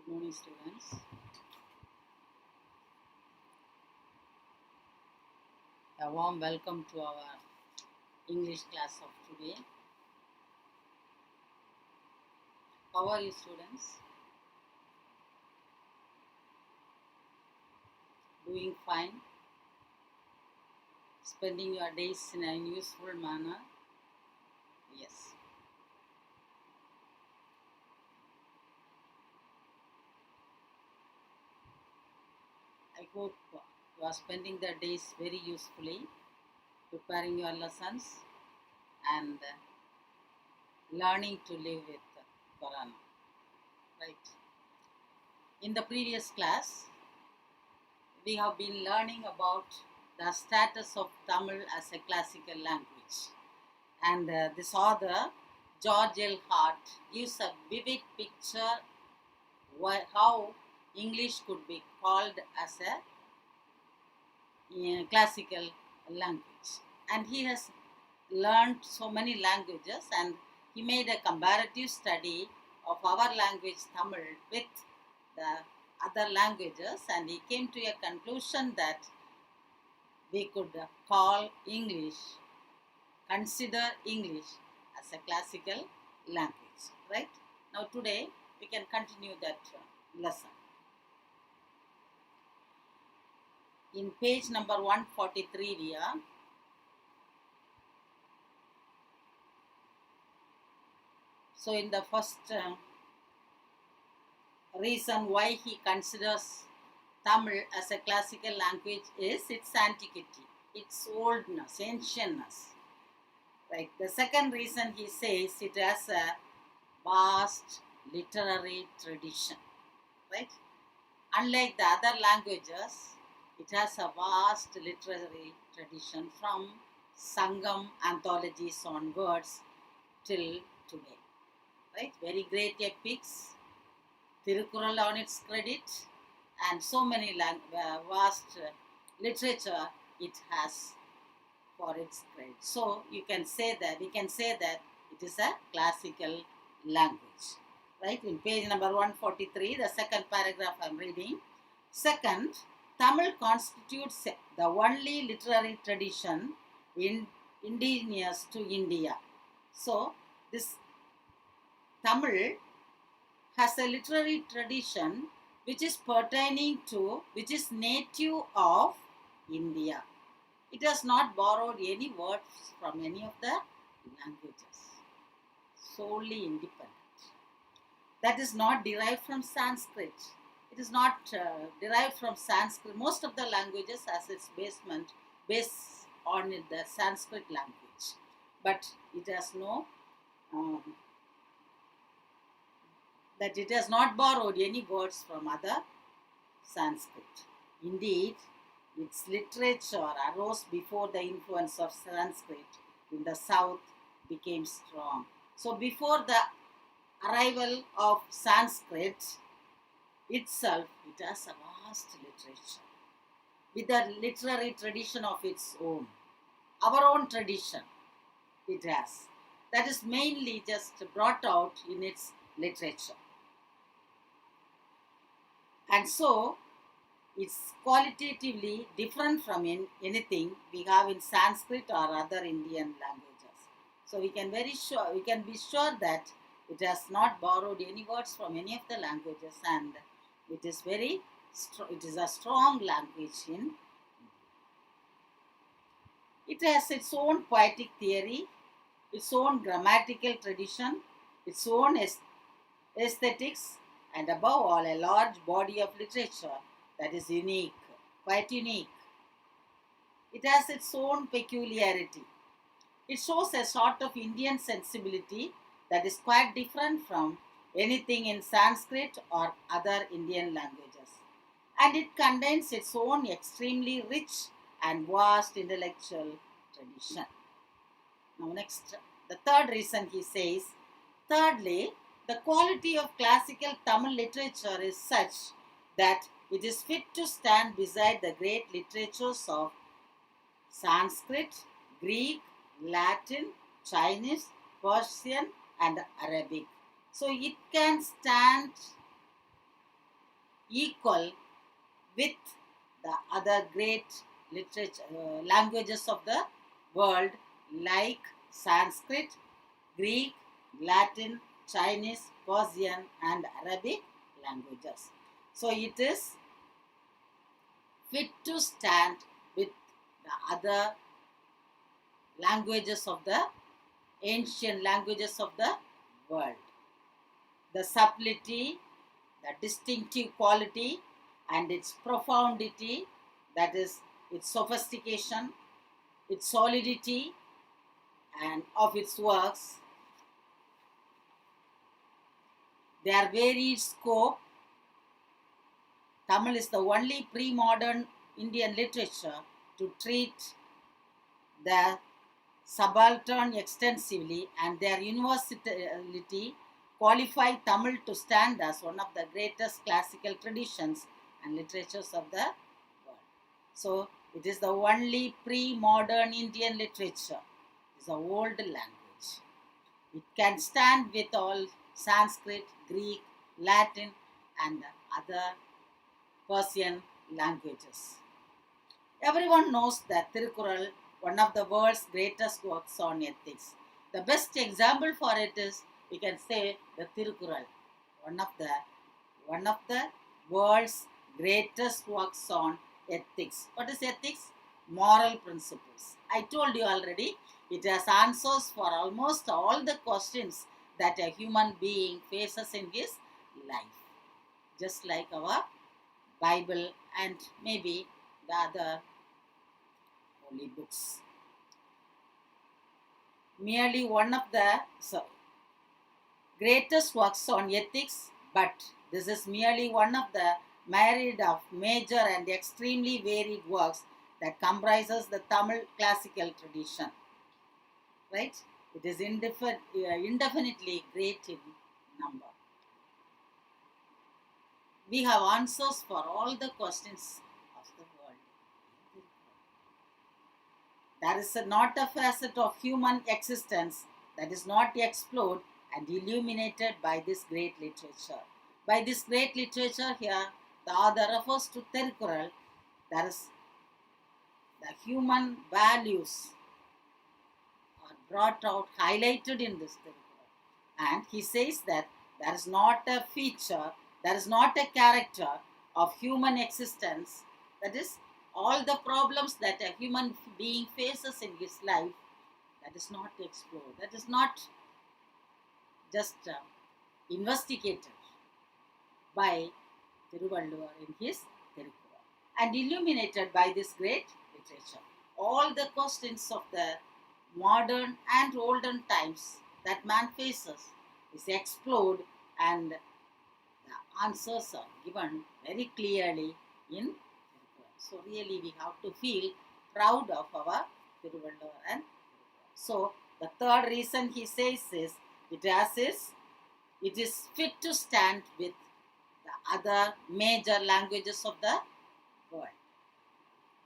Good morning, students. A warm welcome to our English class of today. How are you, students? Doing fine? Spending your days in a useful manner? Yes. I hope you are spending the days very usefully, preparing your lessons and learning to live with Corona. Right. In the previous class, we have been learning about the status of Tamil as a classical language. And this author, George L. Hart, gives a vivid picture how English could be called as a classical language. And he has learned so many languages, and he made a comparative study of our language Tamil with the other languages, and he came to a conclusion that we could consider English as a classical language, right? Now today we can continue that lesson. In page number 143 we are. So in the first reason why he considers Tamil as a classical language is its antiquity, its oldness, ancientness. Right. The second reason he says it has a vast literary tradition. Right. Unlike the other languages, it has a vast literary tradition from Sangam anthologies onwards till today. Right. Very great epics, Tirukural on its credit, and so many vast literature it has for its credit. So we can say that it is a classical language. Right, in page number 143, the second paragraph I am reading. Second, Tamil constitutes the only literary tradition indigenous to India. So this Tamil has a literary tradition which is native of India. It has not borrowed any words from any of the languages. Solely independent. That is not derived from Sanskrit. It is not derived from Sanskrit. Most of the languages has its base on the Sanskrit language. But it has it has not borrowed any words from other Sanskrit. Indeed, its literature arose before the influence of Sanskrit in the south became strong. So before the arrival of Sanskrit itself, it has a vast literature with a literary tradition of its own. Our own tradition it has. That is mainly just brought out in its literature. And so, it's qualitatively different from anything we have in Sanskrit or other Indian languages. So we can be sure that it has not borrowed any words from any of the languages, and it is a strong language it has its own poetic theory, its own grammatical tradition, its own aesthetics, and above all a large body of literature that is quite unique. It has its own peculiarity. It shows a sort of Indian sensibility that is quite different from anything in Sanskrit or other Indian languages. And it contains its own extremely rich and vast intellectual tradition. Now next, the third reason he says, thirdly, the quality of classical Tamil literature is such that it is fit to stand beside the great literatures of Sanskrit, Greek, Latin, Chinese, Persian and Arabic. So it can stand equal with the other great literature languages of the world like Sanskrit, Greek, Latin, Chinese, Persian and Arabic languages. So it is fit to stand with the other languages of the ancient languages of the world. The subtlety, the distinctive quality and its profundity, that is its sophistication, its solidity and of its works, their varied scope. Tamil is the only pre-modern Indian literature to treat the subaltern extensively, and their universality qualify Tamil to stand as one of the greatest classical traditions and literatures of the world. So, it is the only pre-modern Indian literature. It is an old language. It can stand with all Sanskrit, Greek, Latin and other Persian languages. Everyone knows that Tirukkural, one of the world's greatest works on ethics. The best example for it is, we can say, the Tirukkural, one of the world's greatest works on ethics. What is ethics? Moral principles. I told you already, it has answers for almost all the questions that a human being faces in his life. Just like our Bible and maybe the other holy books. Merely one of the greatest works on ethics, but this is merely one of the myriad of major and extremely varied works that comprises the Tamil classical tradition. Right? It is indefinitely great in number. We have answers for all the questions of the world. There is not a facet of human existence that is not explored and illuminated by this great literature. By this great literature here, the author refers to Tirukkural. There is the human values are brought out, highlighted in this Tirukkural. And he says that there is not a feature, there is not a character of human existence, that is, all the problems that a human being faces in his life, that is not explored, that is not just investigated by Tiruvalluvar in his Tirukkural and illuminated by this great literature. All the questions of the modern and olden times that man faces is explored and the answers are given very clearly in Tirukkural. So really we have to feel proud of our Tiruvalluvar and Tirukkural. So the third reason he says is, it is fit to stand with the other major languages of the world.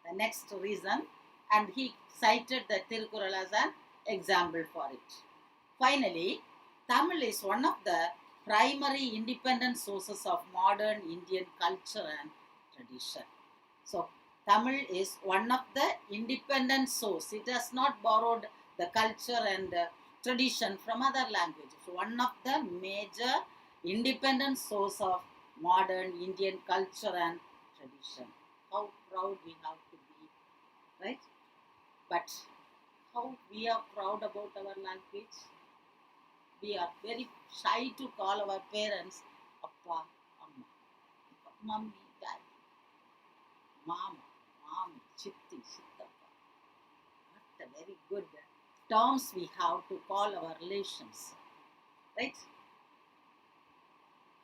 The next reason, and he cited the Tirukkural as an example for it. Finally, Tamil is one of the primary independent sources of modern Indian culture and tradition. So, Tamil is one of the independent source. It has not borrowed the culture and tradition from other languages. One of the major independent source of modern Indian culture and tradition. How proud we have to be, right? But how we are proud about our language? We are very shy to call our parents Appa, Amma, Mummy, Daddy, Mama, Mommy, Chitti, Chittappa. What a very good terms we have to call our relations, right?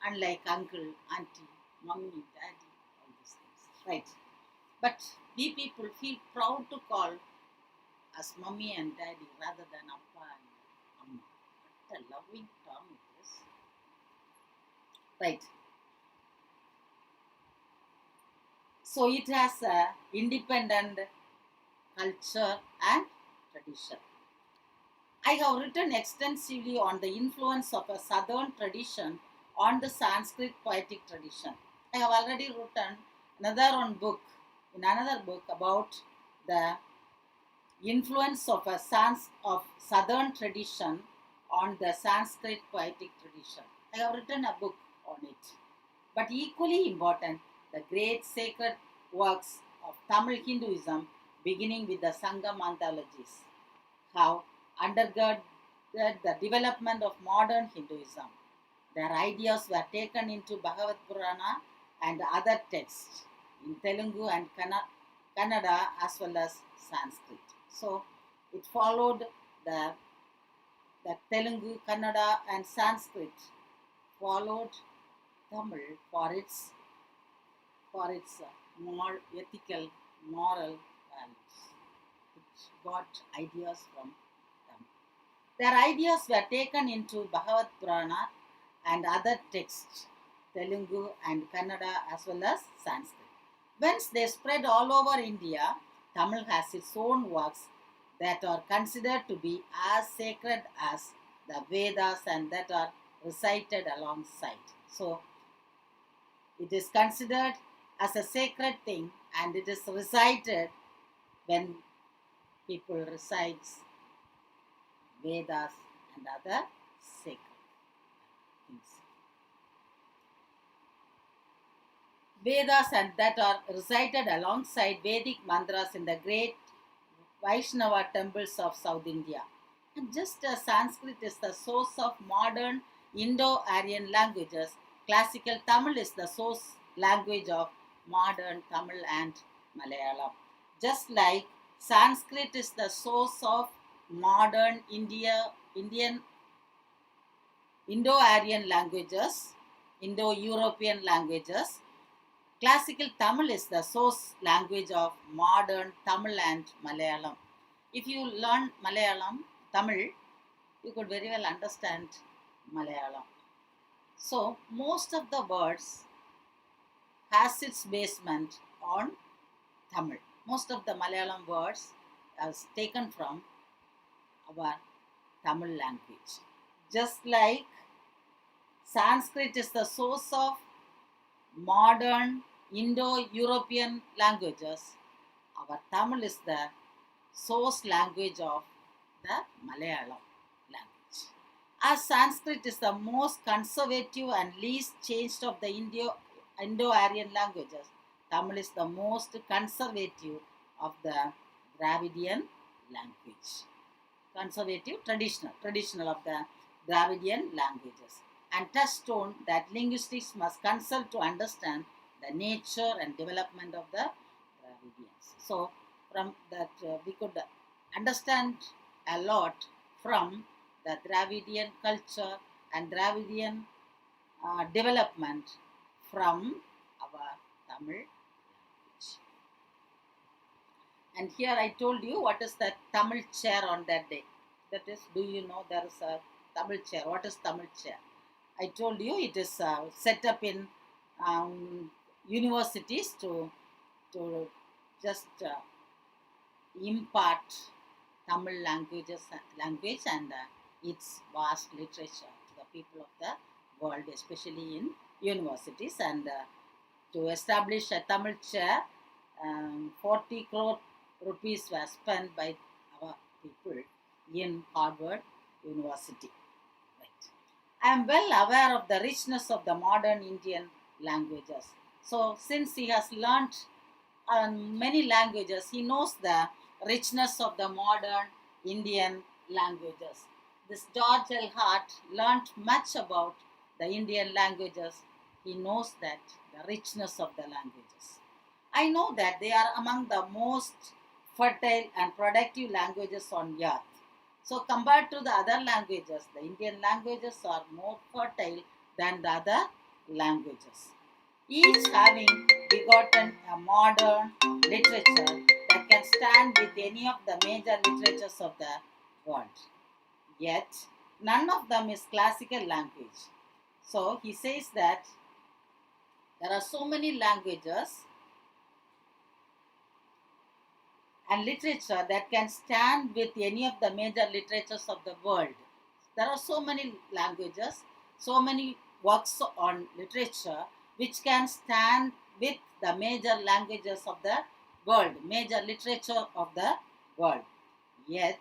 Unlike uncle, auntie, mummy, daddy, all these things, right? But we people feel proud to call us mummy and daddy rather than appa and amma. What a loving term it is, right? So it has a independent culture and tradition. I have written extensively on the influence of a southern tradition on the Sanskrit poetic tradition. I have already written in another book about the influence of of southern tradition on the Sanskrit poetic tradition. I have written a book on it. But equally important, the great sacred works of Tamil Hinduism, beginning with the Sangam anthologies, have undergirded the development of modern Hinduism. Their ideas were taken into Bhagavad Purana and other texts in Telugu and Kannada as well as Sanskrit. So it followed the, the Telugu, Kannada and Sanskrit followed Tamil for its more ethical, moral values, which got ideas from Tamil. Their ideas were taken into Bhagavad Purana and other texts, Telugu and Kannada as well as Sanskrit. Once they spread all over India, Tamil has its own works that are considered to be as sacred as the Vedas and that are recited alongside. So, it is considered as a sacred thing and it is recited when people recite Vedas and other sacred things. Vedas and that are recited alongside Vedic mantras in the great Vaishnava temples of South India. And just as Sanskrit is the source of modern Indo-Aryan languages, classical Tamil is the source language of modern Tamil and Malayalam. Just like Sanskrit is the source of modern Indian Indo-Aryan languages, Indo-European languages, classical Tamil is the source language of modern Tamil and Malayalam. If you learn Tamil, you could very well understand Malayalam. So, most of the words has its basement on Tamil. Most of the Malayalam words are taken from our Tamil language. Just like Sanskrit is the source of modern Indo-European languages, our Tamil is the source language of the Malayalam language. As Sanskrit is the most conservative and least changed of the Indo-Aryan languages, Tamil is the most conservative of the Dravidian language. Conservative, traditional of the Dravidian languages. And touched on that linguistics must consult to understand the nature and development of the Dravidians. So, from that we could understand a lot from the Dravidian culture and Dravidian development from our Tamil language. And here I told you what is the Tamil chair on that day. That is, do you know there is a Tamil chair? What is Tamil chair? I told you it is set up in universities to just impart Tamil language and its vast literature to the people of the world, especially in universities. And to establish a Tamil chair, 40 crore rupees were spent by our people in Harvard University. I am well aware of the richness of the modern Indian languages. So, since he has learnt many languages, he knows the richness of the modern Indian languages. This George L. Hart learnt much about the Indian languages. He knows that the richness of the languages. I know that they are among the most fertile and productive languages on earth. So, compared to the other languages, the Indian languages are more fertile than the other languages. Each having begotten a modern literature that can stand with any of the major literatures of the world. Yet, none of them is classical language. So, he says that there are so many languages and literature that can stand with any of the major literatures of the world. There are so many languages, so many works on literature, which can stand with the major languages of the world, major literature of the world. Yet,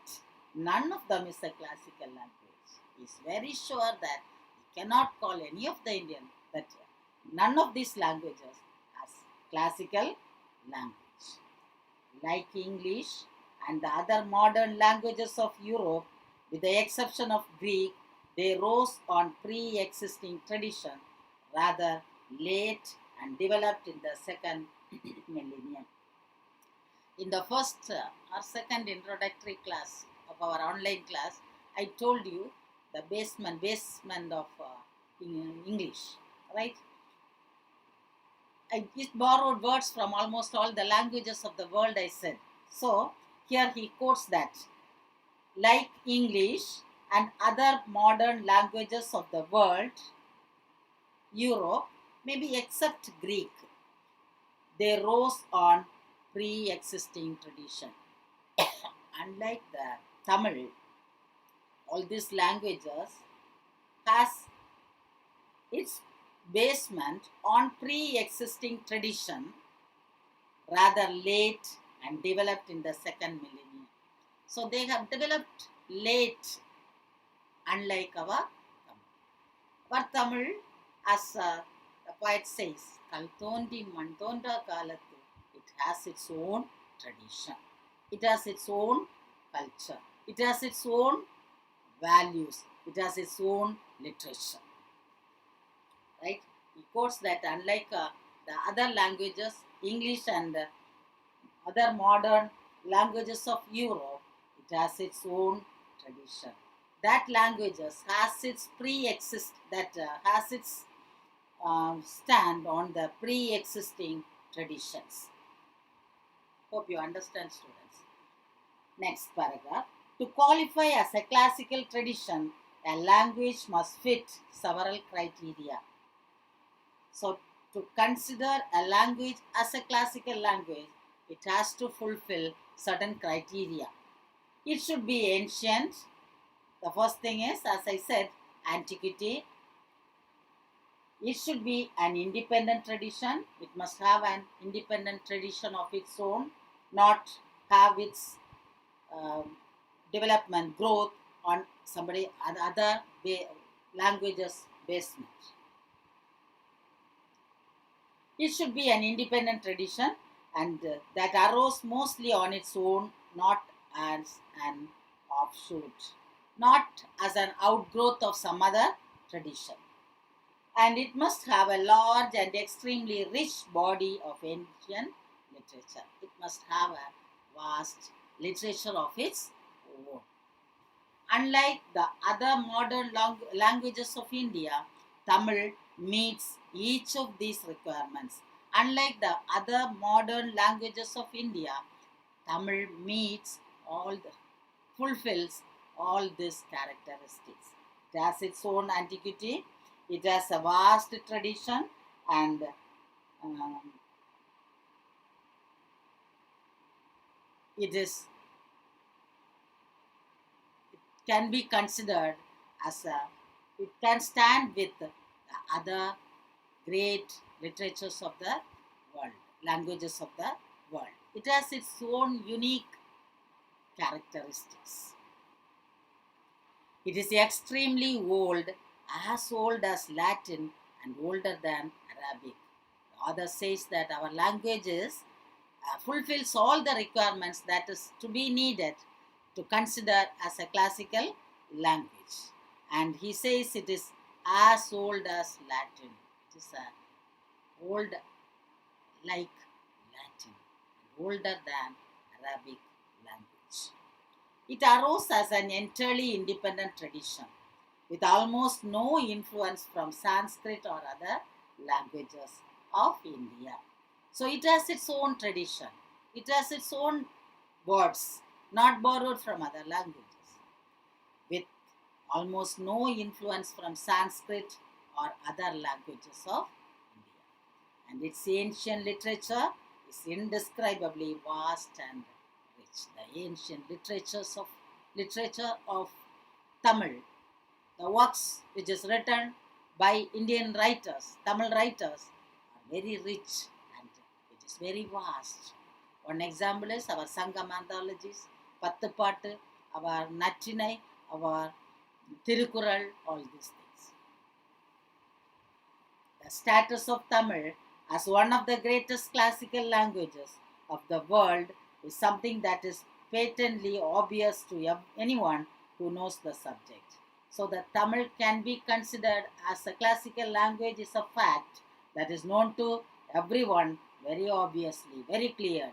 none of them is a classical language. He is very sure that he cannot call any of the Indian, that none of these languages as classical language. Like English and the other modern languages of Europe, with the exception of Greek, they rose on pre-existing tradition rather late and developed in the second millennium. In the first or second introductory class of our online class, I told you the basement of English, right? I just borrowed words from almost all the languages of the world, I said. So here he quotes that, like English and other modern languages of the world, Europe, maybe except Greek, they rose on pre-existing tradition. Unlike the Tamil, all these languages has its basement on pre-existing tradition rather late and developed in the second millennium. So they have developed late, unlike our Tamil. Our Tamil, as the poet says, Kal thondi man thondra kalathu, it has its own tradition. It has its own culture. It has its own values. It has its own literature. Right? He quotes that unlike the other languages, English and other modern languages of Europe, it has its own tradition. That languages has its has its stand on the pre-existing traditions. Hope you understand, students. Next paragraph. To qualify as a classical tradition, a language must fit several criteria. So, to consider a language as a classical language, it has to fulfill certain criteria. It should be ancient. The first thing is, as I said, antiquity. It should be an independent tradition. It must have an independent tradition of its own, not have its development, growth on somebody other languages basement. It should be an independent tradition and that arose mostly on its own, not as an offshoot, not as an outgrowth of some other tradition. And it must have a large and extremely rich body of ancient literature. It must have a vast literature of its own. Unlike the other modern languages of India, Tamil meets each of these requirements. Unlike the other modern languages of India, Tamil fulfills all these characteristics. It has its own antiquity, it has a vast tradition, and it can be considered as it can stand with the other great literatures of the world, languages of the world. It has its own unique characteristics. It is extremely old as Latin and older than Arabic. The author says that our language fulfills all the requirements that is to be needed to consider as a classical language. And he says it is as old as Latin. It is old like Latin, older than Arabic language. It arose as an entirely independent tradition with almost no influence from Sanskrit or other languages of India. So it has its own tradition. It has its own words, not borrowed from other languages, with almost no influence from Sanskrit or other languages of India. And its ancient literature is indescribably vast and rich. The ancient literature of Tamil, the works which is written by Indian writers, Tamil writers, very rich and it is very vast. One example is our Sangam anthologies, Pattupattu, our Nattinai, our Tirukural, all these things. The status of Tamil as one of the greatest classical languages of the world is something that is patently obvious to anyone who knows the subject. So the Tamil can be considered as a classical language is a fact that is known to everyone very obviously, very clearly.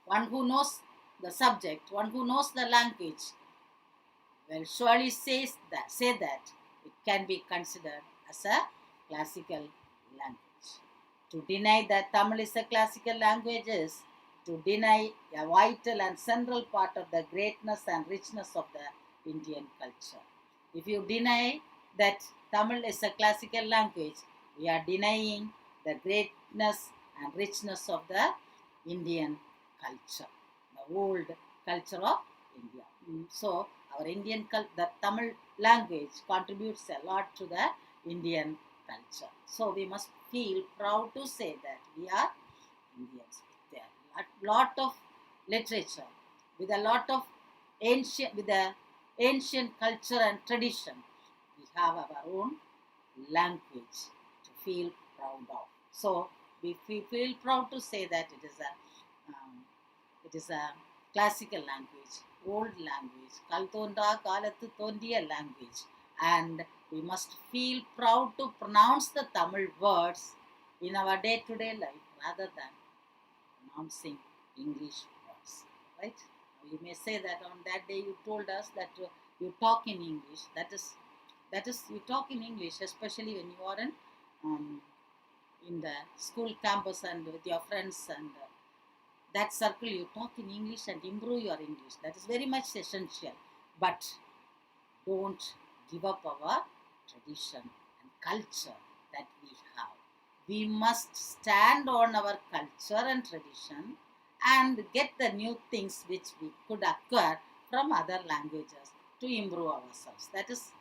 One who knows the subject, one who knows the language, will surely say that it can be considered as a classical language. To deny that Tamil is a classical language is to deny a vital and central part of the greatness and richness of the Indian culture. If you deny that Tamil is a classical language, we are denying the greatness and richness of the Indian culture, the old culture of India. So, our the Tamil language contributes a lot to the Indian culture. So, we must feel proud to say that we are Indians. With a lot of literature, with a lot of ancient culture and tradition, we have our own language to feel proud of. So, we feel proud to say that it is a classical language, old language, Kaltonda Kalathu Tondiya language, and we must feel proud to pronounce the Tamil words in our day-to-day life rather than pronouncing English words, right? You may say that on that day you told us that you talk in English. That is you talk in English, especially when you are in the school campus and with your friends and that circle. You talk in English and improve your English. That is very much essential. But don't give up our tradition and culture that we have. We must stand on our culture and tradition and get the new things which we could acquire from other languages to improve ourselves. That is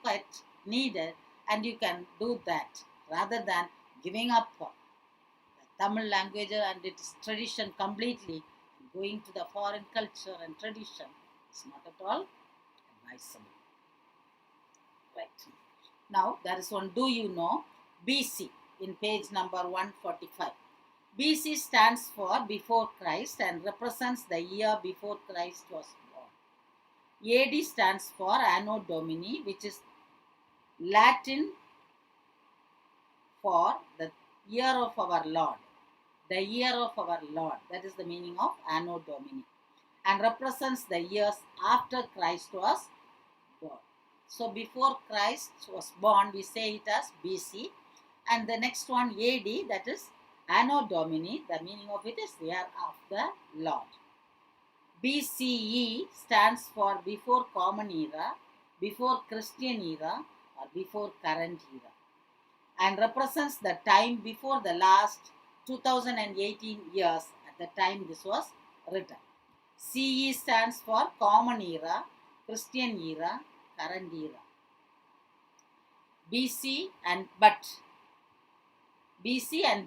quite needed, and you can do that rather than giving up the Tamil language and its tradition completely and going to the foreign culture and tradition. It's not at all advisable. Right. Now there is one do you know BC in page number 145. BC stands for before Christ and represents the year before Christ was born. AD stands for Anno Domini, which is Latin for the year of our Lord. The year of our Lord. That is the meaning of Anno Domini. And represents the years after Christ was born. So before Christ was born, we say it as BC. And the next one, AD, that is Anno Domini. The meaning of it is year of the Lord. BCE stands for before Common Era, before Christian era, or before current era, and represents the time before the last 2018 years at the time this was written. CE stands for Common Era, Christian era, current era. BC and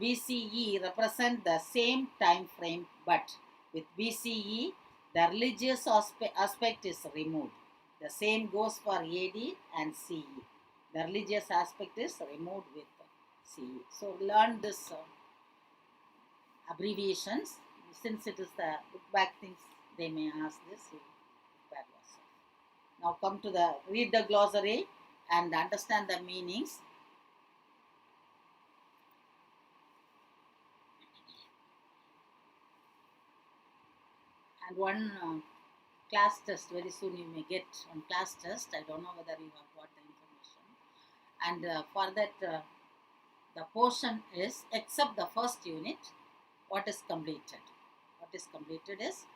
BCE represent the same time frame, but with BCE the religious aspect is removed. The same goes for AD and CE. The religious aspect is removed with CE. So learn this abbreviations. Since it is the look back things, they may ask this. Now come to read the glossary and understand the meanings. And one class test, very soon you may get one class test. I don't know whether you have got the information. And for that, the portion is, except the first unit, what is completed. What is completed is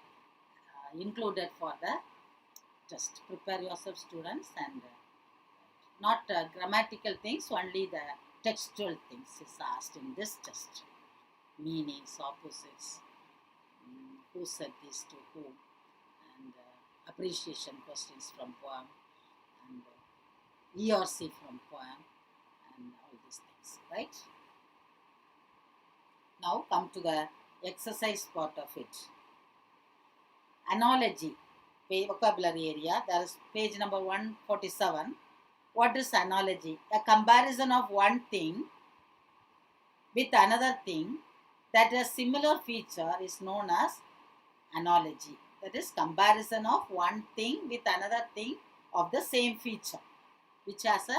included for the test. Prepare yourself, students, and not grammatical things, only the textual things is asked in this test. Meanings, opposites, who said this to whom, and appreciation questions from poem, and E or C from poem, and all these things. things, right? Now come to the exercise part of it. Analogy, vocabulary area, there is page number 147. What is analogy? A comparison of one thing with another thing that has similar feature is known as analogy. That is comparison of one thing with another thing of the same feature, which has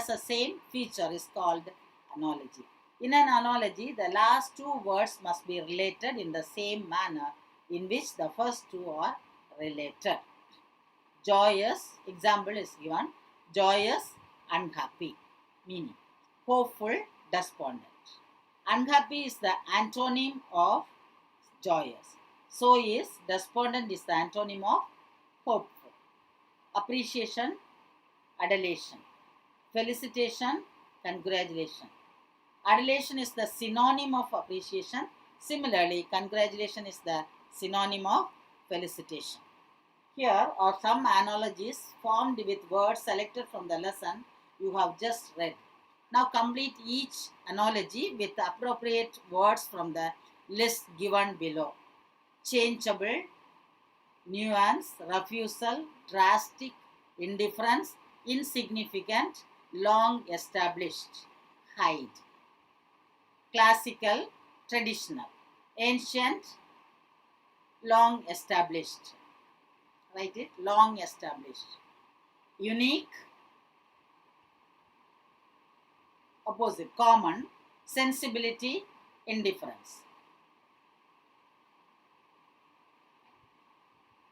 a same feature is called analogy. In an analogy, the last two words must be related in the same manner in which the first two are related. Joyous, example is given, joyous, unhappy, meaning hopeful, despondent. Unhappy is the antonym of joyous. So is despondent is the antonym of hopeful. Appreciation, adulation. Felicitation, congratulation. Adulation is the synonym of appreciation. Similarly, congratulation is the synonym of felicitation. Here are some analogies formed with words selected from the lesson you have just read. Now complete each analogy with appropriate words from the list given below. Changeable, nuance, refusal, drastic, indifference, insignificant, long established, hide. Classical, traditional, ancient, long established. Write it, long established. Unique, opposite, common, sensibility, indifference.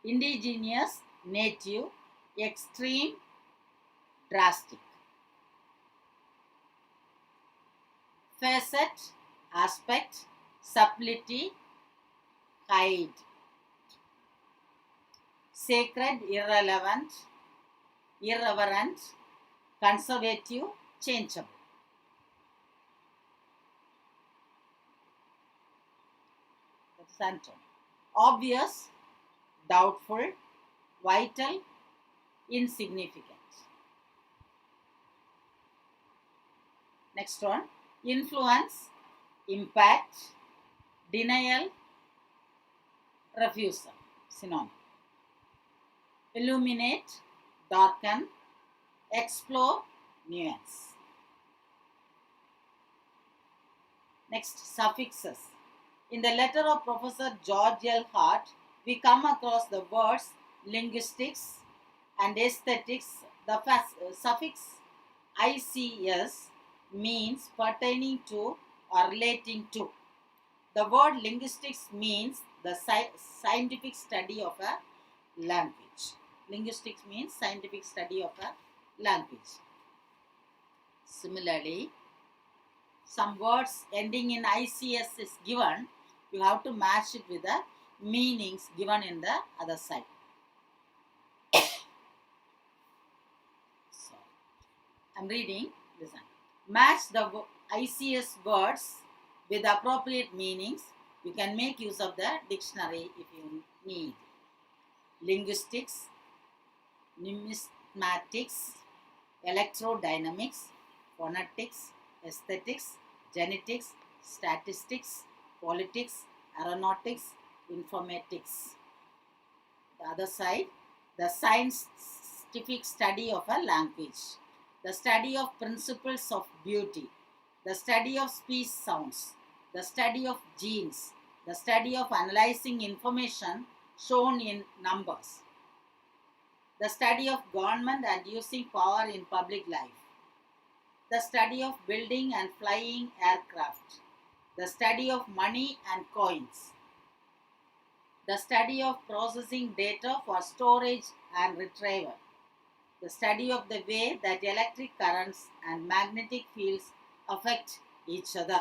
Indigenous, native, extreme, drastic. Facet, aspect, subtlety, hide. Sacred, irrelevant, irreverent, conservative, changeable. That's antonym. Obvious, doubtful, vital, insignificant. Next one, influence, impact, denial, refusal, synonym. Illuminate, darken, explore, nuance. Next, suffixes. In the letter of Professor George L. Hart, we come across the words linguistics and aesthetics. The suffix ICS means pertaining to or relating to. The word linguistics means the scientific study of a language. Linguistics means scientific study of a language. Similarly, some words ending in ICS is given. You have to match it with the meanings given in the other side. So, I'm reading. Listen. Match the ICS words with appropriate meanings. You can make use of the dictionary if you need. Linguistics, numismatics, electrodynamics, phonetics, aesthetics, genetics, statistics, politics, aeronautics, informatics. The other side, the scientific study of a language, the study of principles of beauty, the study of speech sounds, the study of genes, the study of analyzing information shown in numbers, the study of government and using power in public life, the study of building and flying aircraft, the study of money and coins, the study of processing data for storage and retrieval, the study of the way that electric currents and magnetic fields affect each other.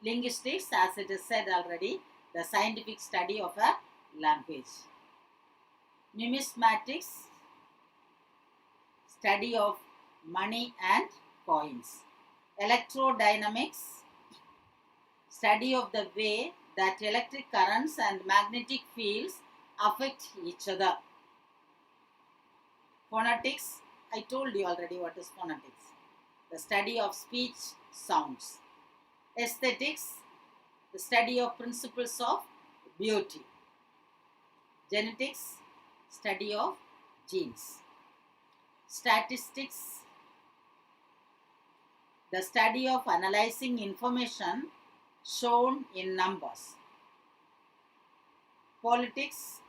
Linguistics, as it is said already, the scientific study of a language. Numismatics, study of money and coins. Electrodynamics, study of the way that electric currents and magnetic fields affect each other. Phonetics, I told you already what is phonetics. the study of speech sounds. Aesthetics, the study of principles of beauty. Genetics, study of genes. Statistics, the study of analyzing information shown in numbers. Politics,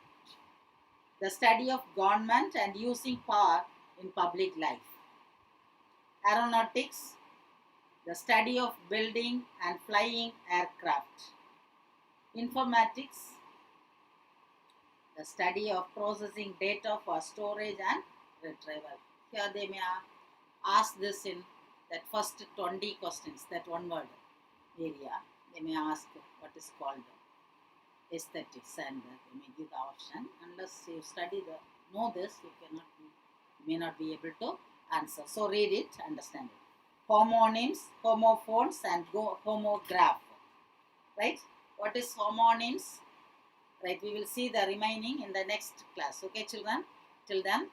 the study of government and using power in public life. Aeronautics, the study of building and flying aircraft. Informatics, the study of processing data for storage and retrieval. Here they may ask this in that first 20 questions, that one word area. They may ask what is called aesthetics, and they may give the option. Unless you know this, you may not be able to answer. So read it, understand it. Homonyms, homophones, and homograph. Right? What is homonyms? Right, we will see the remaining in the next class. Okay, children? Till then,